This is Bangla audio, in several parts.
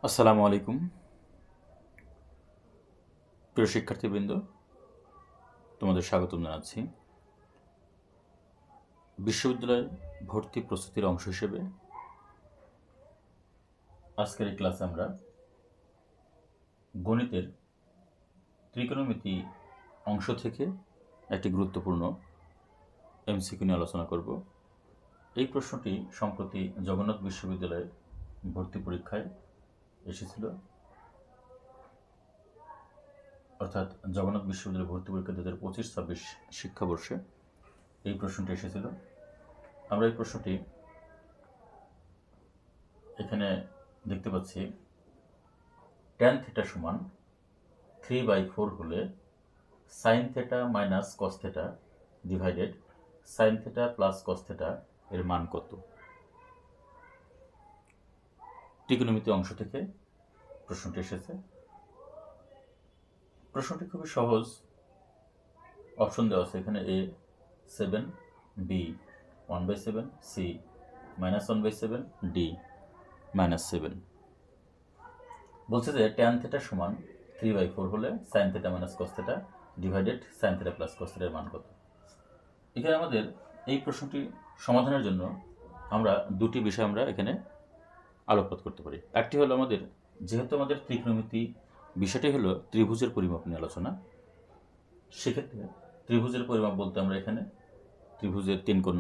আসসালামু আলাইকুম প্রিয় শিক্ষার্থীবৃন্দ, তোমাদের স্বাগতম জানাচ্ছি। বিশ্ববিদ্যালয় ভর্তি প্রস্তুতির অংশ হিসেবে আজকের এই ক্লাসে আমরা গণিতের ত্রিকোণমিতি অংশ থেকে একটি গুরুত্বপূর্ণ এমসিকিউ নিয়ে আলোচনা করব। এই প্রশ্নটি সম্প্রতি জগন্নাথ বিশ্ববিদ্যালয়ের ভর্তি পরীক্ষায় এসেছিল, অর্থাৎ জগন্নাথ বিশ্ববিদ্যালয় ভর্তি পরীক্ষা 2025-26 শিক্ষাবর্ষে এই প্রশ্নটি এসেছিল। আমরা এই প্রশ্নটি এখানে দেখতে পাচ্ছি, tan থিটা সমান 3/4 হলে sin theta minus cos theta divided sin theta plus cos theta এর মান কত? ত্রিকোণমিতি অংশ থেকে প্রশ্নটি এসেছে। প্রশ্নটি খুবই সহজ, অপশন দেওয়া আছে এখানে: A 7, B 1/7, C -1/7, D -7। বলছে যে tan থিটা সমান 3/4 হলে sin theta minus cos theta divided sin theta plus cos থিটার মান কত? এখানে আমাদের এই প্রশ্নটি সমাধানের জন্য আমরা দুটি বিষয় আমরা এখানে আলোকপাত করতে পারি। একটি হলো আমাদের, যেহেতু আমাদের ত্রিকোণমিতি বিষয়টি হলো ত্রিভুজের পরিমাপ নিয়ে আলোচনা, সেক্ষেত্রে ত্রিভুজের পরিমাপ বলতে আমরা এখানে ত্রিভুজের তিন কোণ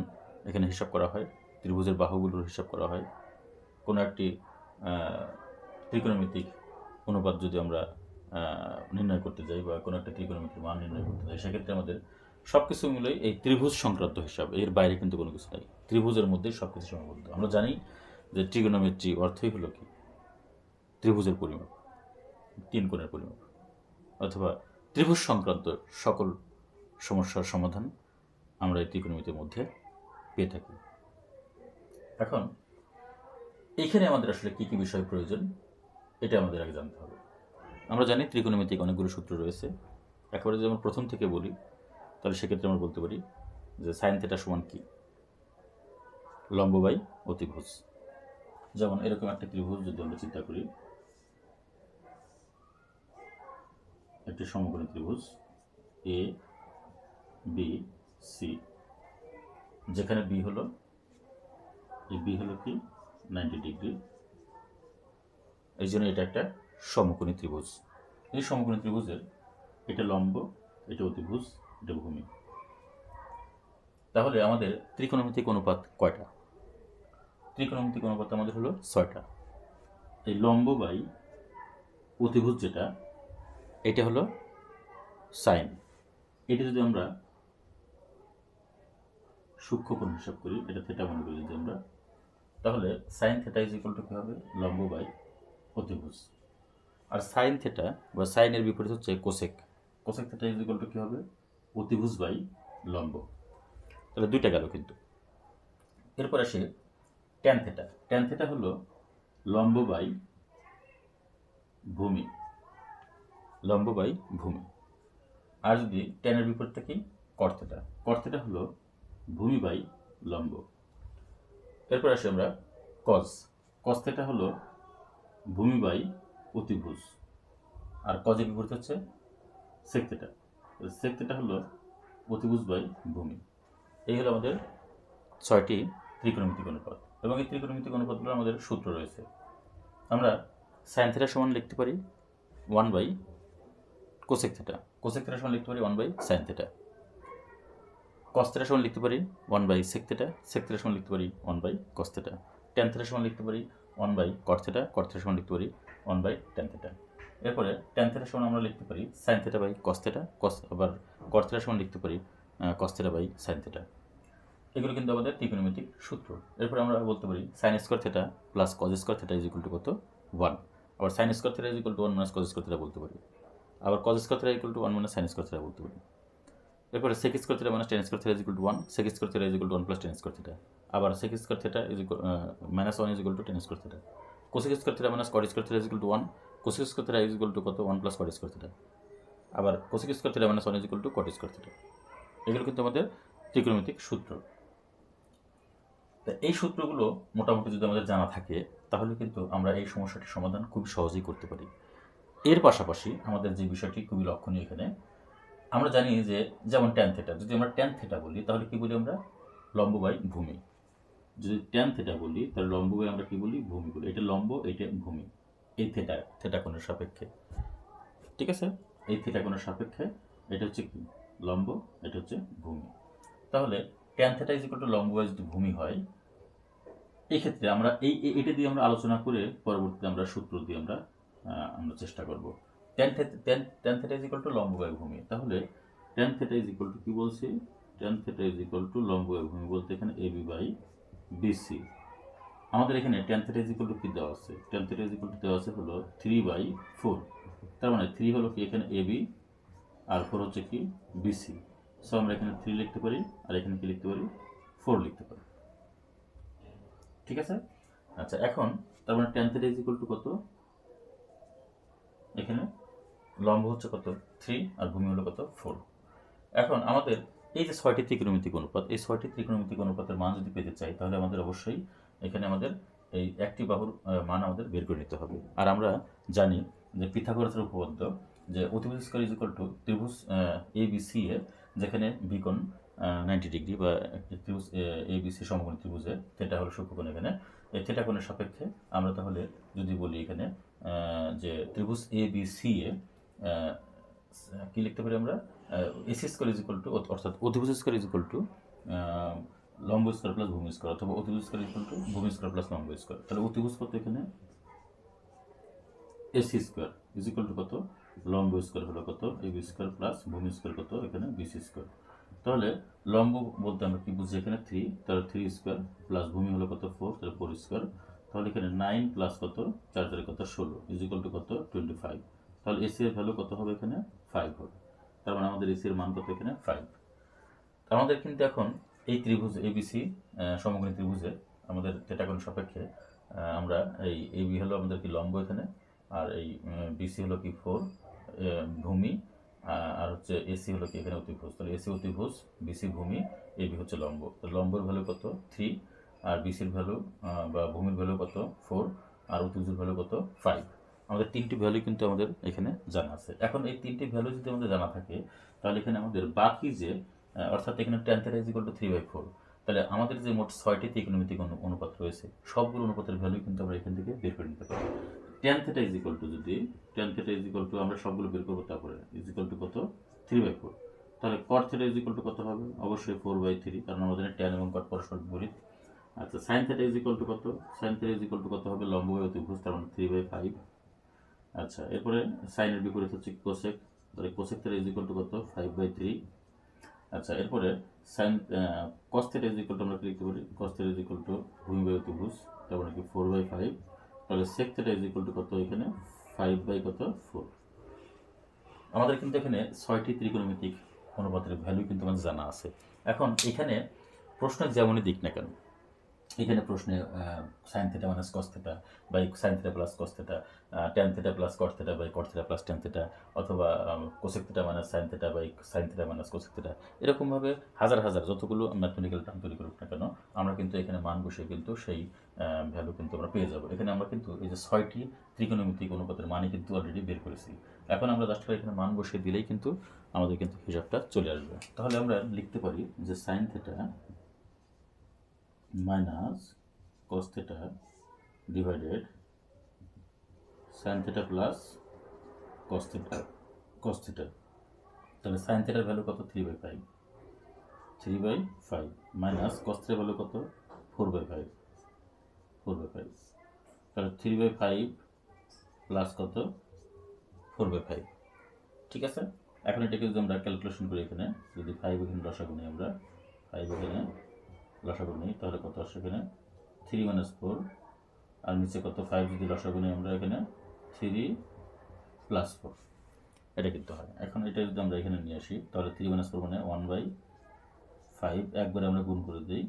এখানে হিসাব করা হয়, ত্রিভুজের বাহুগুলোর হিসাব করা হয়। কোনো একটি ত্রিকোণমিতিক অনুপাত যদি আমরা নির্ণয় করতে যাই বা কোনো একটা ত্রিকোণমিতির মান নির্ণয় করতে যাই, সেক্ষেত্রে আমাদের সব কিছু মিলেই এই ত্রিভুজ সংক্রান্ত হিসাব, এর বাইরে কিন্তু কোনো কিছু নেই। ত্রিভুজের মধ্যেই সব কিছু সীমাবদ্ধ। আমরা জানি যে ট্রিগোনোমেট্রি অর্থই হলো কি? ত্রিভুজের পরিমাপ, তিন কোণের পরিমাপ, অথবা ত্রিভুজ সংক্রান্ত সকল সমস্যার সমাধান আমরা এই ত্রিকোণমিতির মধ্যে পেয়ে থাকি। এখন এইখানে আমাদের আসলে কী কী বিষয় প্রয়োজন, এটা আমাদের আগে জানতে হবে। আমরা জানি ত্রিকোণমিতিক অনেকগুলো সূত্র রয়েছে। একেবারে যদি আমরা প্রথম থেকে বলি, তাহলে সেক্ষেত্রে আমরা বলতে পারি যে সাইন থিটা সমান কি? লম্ব বাই অতিভুজ। যেমন এরকম একটা ত্রিভুজ যদি আমরা চিন্তা করি, একটি সমকোণী ত্রিভুজ এ বি সি, যেখানে বি হলো, এই বি হলো কি 90 ডিগ্রি, এই জন্য এটা একটা সমকোণী ত্রিভুজ। এই সমকোণী ত্রিভুজের এটা লম্ব, এটা অতিভুজ, এটা ভূমি। তাহলে আমাদের ত্রিকোণমিতিক অনুপাত কয়টা? ত্রিকোণমিতিক অনুপাত আমাদের হলো 6টা। এই লম্ব বাই অতিভুজ যেটা, এটা হলো সাইন। এটা যদি আমরা সূক্ষ্মকোণ হিসাব করি, এটা থিটা মনে করি যদি আমরা, তাহলে sine theta is equal to কী হবে? লম্ব বাই অতিভুজ। আর সাইন থিটা বা সাইনের বিপরীত হচ্ছে cosec. Cosec theta is equal to কী হবে? অতিভুজ বাই লম্ব। তাহলে দুইটা গেল কিন্তু। এরপর আসে ট্যান থিটা। ট্যান থিটা হলো লম্ব বাই ভূমি, লম্ব বাই ভূমি। আর যদি ট্যানের বিপরীতটা কি? কট থিটা। কট থিটা হলো ভূমি বাই লম্ব। এরপর আসি আমরা কজ। কজ থিটা হলো ভূমি বাই অতিভুজ। আর কজের বিপরীত হচ্ছে সেক থিটা। সেক থিটা হলো অতিভুজ বাই ভূমি। এই হলো আমাদের 6টি ত্রিকোণমিতিক অনুপাত, এবং এই ত্রিকোণমিতিক অনুপাতগুলোর আমাদের সূত্র রয়েছে। আমরা সাইন থিটা সমান লিখতে পারি 1 by cosec theta. Cosec theta সমান লিখতে পারি 1 by sine theta. Cos theta সমান লিখতে পারি 1 by sec theta. Sec theta সমান লিখতে পারি 1 by cos theta. Tan theta সমান লিখতে পারি 1 by cot theta. Cot theta সমান লিখতে পারি 1 বাই ট্যান থিটা। এরপরে ট্যান থিটা সমান আমরা লিখতে পারি sine theta by cos theta. আবার কট থিটা সমান লিখতে পারি cos theta by sine theta. এগুলো কিন্তু আমাদের ত্রিকোণমিতিক সূত্র। এরপরে আমরা বলতে পারি sine square theta plus cos square theta is equal to কত? 1। আবার sine square theta is equal to 1 minus cos square theta বলতে পারি। আবার cos square theta equal to 1 minus sine square theta বলতে পারি। এরপরে sec square theta minus tan square theta is equal to 1। Sec square theta is equal to 1 plus tan square theta. আবার sec square theta is equal minus 1 is equal to tan square theta. Cosec square theta minus cot square theta is equal to 1। Cosec square theta is equal to কত? 1 প্লাস কট স্কোয়ার থিটা। আবার cosec square theta minus 1 is equal to cot square theta. এগুলো কিন্তু আমাদের ত্রিকোণমিতিক সূত্র। তা এই সূত্রগুলো মোটামুটি যদি আমাদের জানা থাকে, তাহলে কিন্তু আমরা এই সমস্যাটির সমাধান খুব সহজেই করতে পারি। এর পাশাপাশি আমাদের যে বিষয়টি খুবই লক্ষণীয় এখানে, আমরা জানি যে যেমন ট্যান থিটা, যদি আমরা ট্যান থিটা বলি তাহলে কি বলি আমরা? লম্ব বাই ভূমি। যদি ট্যান থিটা বলি তাহলে লম্ব বাই আমরা কি বলি? ভূমি বলি। এটা লম্ব, এটা ভূমি, এই থিটা কোণের সাপেক্ষে। ঠিক আছে, এই থিটা কোণের সাপেক্ষে এটা হচ্ছে কি? লম্ব, এটা হচ্ছে ভূমি। তাহলে tan theta is equal two লম্ব বাই যদি ভূমি হয়, এই ক্ষেত্রে আমরা এটা দিয়ে আমরা আলোচনা করে পরবর্তীতে আমরা সূত্র দিয়ে আমরা চেষ্টা করব। Tan theta is equal two লম্ব বাই ভূমি। তাহলে tan theta is equal two কি বলছি? Tan theta is equal two লম্ব বাই ভূমি বলতে এখানে এবি বাই বিসি। আমাদের এখানে tan theta is equal two কি দেওয়া আছে? Tan theta is equal two দেওয়া আছে হলো 3/4। তার মানে 3 হলো কি এখানে এবি, আর 4 হচ্ছে কি? বিসি। সো আমরা এখানে 3 লিখতে পারি, আর এখানে কি লিখতে পারি? 4 লিখতে পারি। ঠিক আছে। আচ্ছা, এখন তার মানে tan theta is equal to কত? এখানে লম্ব হচ্ছে কত? 3, আর ভূমি হলো কত? 4। এখন আমাদের এই যে 6টি ত্রিকোণমিতিক অনুপাত, এই 6টি ত্রিকোণমিতিক অনুপাতের মান যদি পেতে চাই তাহলে আমাদের অবশ্যই এখানে আমাদের এই একটি বাহুর মান আমাদের বের করে নিতে হবে। আর আমরা জানি যে পিথাগোরাসের উপপাদ্য, যে অতিভুজ স্কয়ার ইজ ইকুয়াল টু ত্রিভুজ ABC এ, যেখানে বিকোণ 90 ডিগ্রি, বা ত্রিভুজ ABC সমকোণী ত্রিভুজে থিটা হলো সূক্ষ্মকোণ। এখানে এই থিটা কোণের সাপেক্ষে আমরা তাহলে যদি বলি এখানে যে ত্রিভুজ ABC এ কি লিখতে পারি আমরা? AC square is equal two, অর্থাৎ অতিভুজ স্কয়ার ইজ ইকুয়াল টু লম্ব স্কয়ার প্লাস ভূমি স্কয়ার, অথবা অতিভুজ স্কয়ার ইজ ইকুয়াল টু ভূমি স্কয়ার প্লাস লম্ব স্কয়ার। তাহলে অতিভুজ কত এখানে? AC square is equal to কত? লম্ব স্কয়ার হলো কত? এবি স্কয়ার প্লাস ভূমি স্কয়ার কত? এখানে বিসি স্কয়ার। তাহলে লম্ব বলতে আমরা কি বুঝি এখানে? 3, তাহলে 3 স্কয়ার প্লাস ভূমি হলো কত? 4, তাহলে 4 স্কয়ার। তাহলে এখানে 9 প্লাস কত? 4 4 কত? 16 ইজ ইকুয়াল টু কত? 25। তাহলে এসি এর ভ্যালু কত হবে এখানে? 5 হবে। তার মানে আমাদের এসি এর মান কত এখানে? 5। আমাদের কিন্তু এখন এই ত্রিভুজ এবিসি সমকোণী ত্রিভুজে আমাদের থিটা কোণ সাপেক্ষে আমরা এই এবি হলো আমাদের কি? লম্ব এখানে, আর এই বিসি হলো কি? 4 ভূমি, আর হচ্ছে এসি হলো কি? এখানে অতিভুজ। তাহলে এসি অতিভুজ, বিসি ভূমি, এবি হচ্ছে লম্ব। তো লম্বর ভ্যালু কত? 3, আর বিসির ভ্যালু বা ভূমির ভ্যালু কত? 4, আর অতিভুজের ভ্যালু কত? 5। আমাদের 3টি ভ্যালু কিন্তু আমাদের এখানে জানা আছে। এখন এই 3টি ভ্যালু যদি আমাদের জানা থাকে তাহলে এখানে আমাদের বাকি যে অর্থাৎ এখানে tan theta is equal two 3/4, তাহলে আমাদের যে মোট 6টি ত্রিকোণমিতিক অনুপাত রয়েছে সবগুলো অনুপাতের ভ্যালু কিন্তু আমরা এখান থেকে বের করে নিতে পারি। Tan theta is equal to, যদি tan theta is equal to আমরা সবগুলো বের করবো, তারপরে ইজ ইকুয়াল টু কত? 3/4। তাহলে কট থিটা ইজ ইকুয়াল টু কত হবে? অবশ্যই 4/3, কারণ আমাদের ট্যান এবং কট পরস্পর বিপরীত। আচ্ছা, sine theta is equal to কত? Sine theta is equal to কত হবে? লম্ব বাই অতিভুজ, তার মানে 3/5। আচ্ছা, এরপরে সাইনের বিপরীত হচ্ছে কোসেক, তাহলে cosec theta is equal to কত? 5/3। আচ্ছা, এরপরে sine cos theta is equal to আমরা কি লিখতে পারি? Cos theta is equal to ভূমি বাই অতিভুজ, তার মানে কি 4/5। তাহলে sec theta is equal to কত এখানে? 5/4। আমাদের কিন্তু এখানে 6টি ত্রিকোণমিতিক অনুপাতের ভ্যালু কিন্তু আমাদের জানা আছে। এখন এখানে প্রশ্নের যেমনই দিক না কেন, এখানে প্রশ্নে sine theta minus cos theta by sine theta plus cos theta, tan theta plus cot theta by cot theta plus tan theta, অথবা cosec theta minus sine theta by sine theta minus cosec theta, এরকমভাবে হাজার হাজার যতগুলো ম্যাথমেটিক্যাল টার্ম তৈরি করুক না কেন, আমরা কিন্তু এখানে মান বসে কিন্তু সেই ভ্যালু কিন্তু আমরা পেয়ে যাবো। এখানে আমরা কিন্তু এই যে 6টি ত্রিকোণমিতিক অনুপাতের মানই কিন্তু অলরেডি বের করেছি। এখন আমরা জাস্ট এখানে মান বসিয়ে দিলেই কিন্তু আমাদের কিন্তু হিসাবটা চলে আসবে। তাহলে আমরা লিখতে পারি যে sign theta minus cos theta divided sin theta plus cos theta। তাহলে sin theta এর ভ্যালু কত? 3/5 মাইনাস cos theta এর ভ্যালু কত? 4/5। তাহলে 3/5 প্লাস কত? 4/5। ঠিক আছে। এখন এটাকে যদি আমরা ক্যালকুলেশন করি, এখানে যদি 5 এখানে লসাগু নিই, আমরা 5 এখানে লসাগু নিই, তাহলে কত আসে এখানে? 3 - 4, আর নিচে কত? 5 যদি লসাগু নিই আমরা এখানে 3 + 4, এটা কিন্তু হয়। এখন এটা যদি আমরা এখানে নিয়ে আসি তাহলে 3 - 4 মানে 1/5, একবারে আমরা গুণ করে দিই,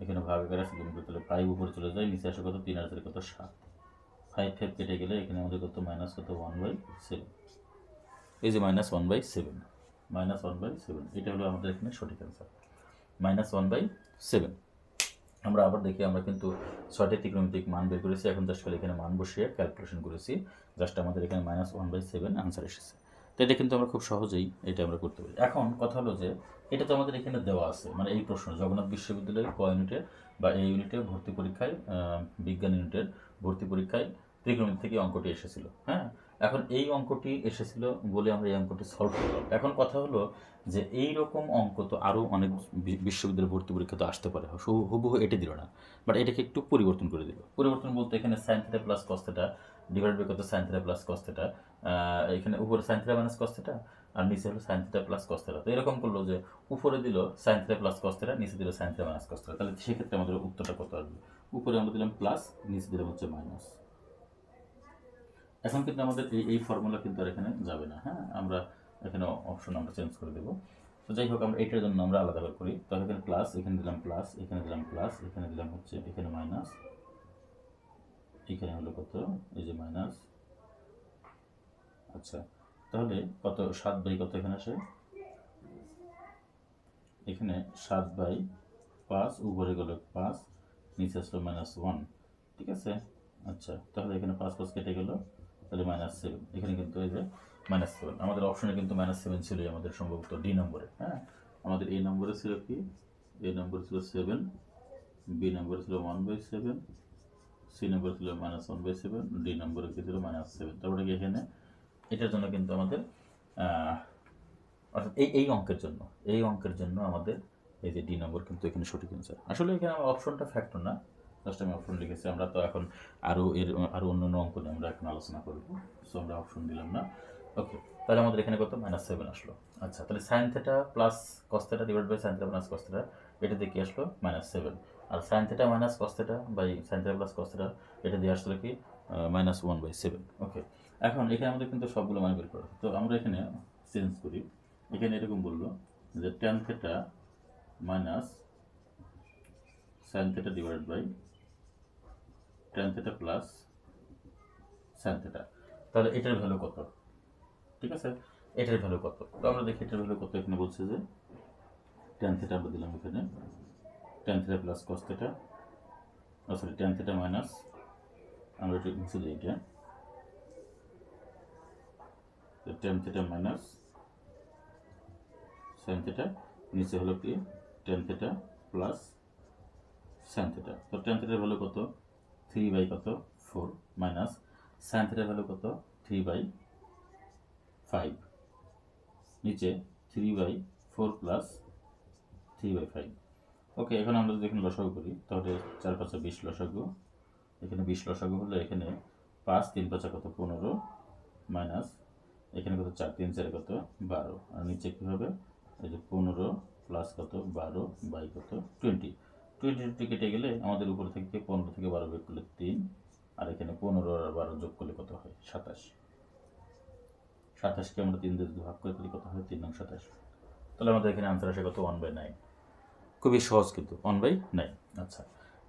এখানে ভাগাকার আছে, গুণ করে তাহলে 5 উপরে চলে যায়, নিচে আসে কত? 3 আর 4 কত? 7। 5 কেটে গেলে এখানে আমাদের কত? মাইনাস কত? 1/7। এই যে -1/7, -1/7, এটা হলো আমাদের এখানে সঠিক অ্যান্সার, -1/7। আমরা আবার দেখি, আমরা কিন্তু 6টি ত্রিকোণমিতিক মান বের করেছি। এখন জাস্ট খালি এখানে মান বসিয়ে ক্যালকুলেশন করেছি, জাস্ট আমাদের এখানে -1/7 আনসার এসেছে। তো এটা কিন্তু আমরা খুব সহজেই এটা আমরা করতে পারি। এখন কথা হলো যে এটা তো আমাদের এখানে দেওয়া আছে, মানে এই প্রশ্ন জগন্নাথ বিশ্ববিদ্যালয়ের ক ইউনিটে বা এই ইউনিটে ভর্তি পরীক্ষায়, বিজ্ঞান ইউনিটের ভর্তি পরীক্ষায় ত্রিকোণমিতি থেকে অঙ্কটি এসেছিল। হ্যাঁ, এখন এই অঙ্কটি এসেছিল বলে আমরা এই অঙ্কটি সলভ করলাম। এখন কথা হলো যে এই রকম অঙ্ক তো আরও অনেক বিশ্ববিদ্যালয় ভর্তি পরীক্ষা তো আসতে পারে, হুবহু এটি দিল না, বাট এটাকে একটু পরিবর্তন করে দিল। পরিবর্তন বলতে এখানে sine theta plus cos theta divide by কত sine theta plus cos theta, এখানে উপরে sine theta minus cos theta আর নিচে হলো sine theta plus cos theta. তো এরকম করলো যে উপরে দিল sine theta plus cos theta, নিচে দিল sine theta minus cos theta. তাহলে সেক্ষেত্রে আমাদের উত্তরটা কত আসবে? উপরে আমরা দিলাম প্লাস, নিচে দিলাম হচ্ছে মাইনাস। এখন কিন্তু আমাদের এই ফর্মুলা কিন্তু আর এখানে যাবে না। হ্যাঁ, আমরা এখানে অপশন আমরা চেঞ্জ করে দেবো। তো যাই হোক, আমরা এটার জন্য আমরা আলাদা করে করি। তাহলে এখানে প্লাস, এখানে দিলাম প্লাস, এখানে দিলাম প্লাস, এখানে দিলাম হচ্ছে এখানে মাইনাস, এখানে হলো কত, এই যে মাইনাস। আচ্ছা, তাহলে কত 7/, কত এখানে আসে, এখানে 7/5, উপরে গেল 5, নিচে আসলো -1। ঠিক আছে। আচ্ছা, তাহলে এখানে 5 কেটে গেল, তাহলে -7। এখানে কিন্তু এই যে -7, আমাদের অপশনে কিন্তু -7 ছিল আমাদের সম্ভবত ডি নম্বরে। হ্যাঁ, আমাদের এই নম্বরে ছিল কি, এই নম্বরে ছিল 7, বি নম্বরে ছিল 1/7, সি নম্বরে ছিল -1/7, ডি নম্বরে কি ছিল -7। তারপরে কি এখানে এটার জন্য কিন্তু আমাদের অর্থাৎ এই অঙ্কের জন্য আমাদের এই যে ডি নম্বর কিন্তু এখানে সঠিক অ্যান্সার। আসলে এখানে আমার অপশনটা ফ্যাক্টর না, জাস্ট আমি অপশন লিখেছি। আমরা তো এখন আরও অন্যান্য অঙ্ক নিয়ে আমরা এখন আলোচনা করব, সো আমরা অপশন দিলাম না। ওকে, তাহলে আমাদের এখানে কত -7 আসলো। আচ্ছা, তাহলে sine theta plus cos theta divide by sine theta minus cos theta, এটা দিয়ে কি আসলো -7। আর sine theta minus cos theta by sine theta plus cos theta, এটা দিয়ে আসলো কি -1/7। ওকে, এখন এখানে আমাদের কিন্তু সবগুলো মান বের করা। তো আমরা এখানে চেঞ্জ করি। এখানে এরকম বললো যে tan theta minus sine theta divide by tan theta plus sine theta. তাহলে এটার ভ্যালু কত? ঠিক আছে, এটার ভ্যালু কত? তো আমরা দেখি এটার ভ্যালু কত। এখানে বলছে যে tan থিটা আমরা দিলাম এখানে tan theta plus cos theta, sorry tan theta minus, আমরা এটা মুছে দিই, এটা tan theta minus sine theta, নিচে হলো কি tan theta plus sine theta. তো tan থিটার ভ্যালু কত, 3/4 মাইনাস সাইন থিটার ভ্যালু কত, 3/5, নিচে 3/4 প্লাস 3/5। ওকে, এখন আমরা যদি এখানে লসাগু করি, তাহলে 4 × 5 = 20 লসাগু, এখানে 20 লসাগু হলে এখানে 5 3 5 কত 15, মাইনাস এখানে কত 4 3 4 কত 12, আর নিচে কী হবে, এই যে 15 প্লাস কত 12 বাই কত 20। 20 কেটে গেলে আমাদের উপর থেকে 15 থেকে 12 বিয়োগ করলে 3, আর এখানে 15 আর 12 যোগ করলে কত হয় 27। 27কে আমরা 3 দিয়ে যদি ভাগ করে তাহলে কত হয়, 3 নং 27। তাহলে আমাদের এখানে আনসার আসে কত, 1/9। খুবই সহজ কিন্তু, 1/9। আচ্ছা,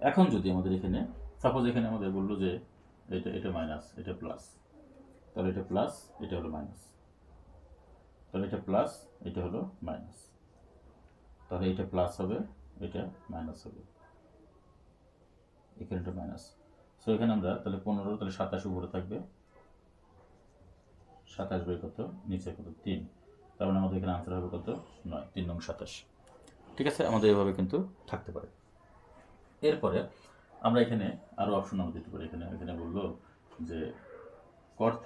এখন যদি আমাদের এখানে সাপোজ এখানে আমাদের বললো যে এটা মাইনাস, এটা প্লাস, তাহলে এটা প্লাস, এটা হলো মাইনাস, তাহলে এটা প্লাস, এটা হলো মাইনাস, তাহলে এটা প্লাস হবে, এটা মাইনাস হবে, এখানে এটা মাইনাস। সো এখানে আমরা তাহলে 15, তাহলে 27 উপরে থাকবে, 27 কত, নিচে কত 3, তার মানে আমাদের এখানে আনসার হবে কত, 9, 3 নং 27। ঠিক আছে, আমাদের এভাবে কিন্তু থাকতে পারে। এরপরে আমরা এখানে আরও অপশন আমরা দিতে পারি। এখানে বললো যে cot θ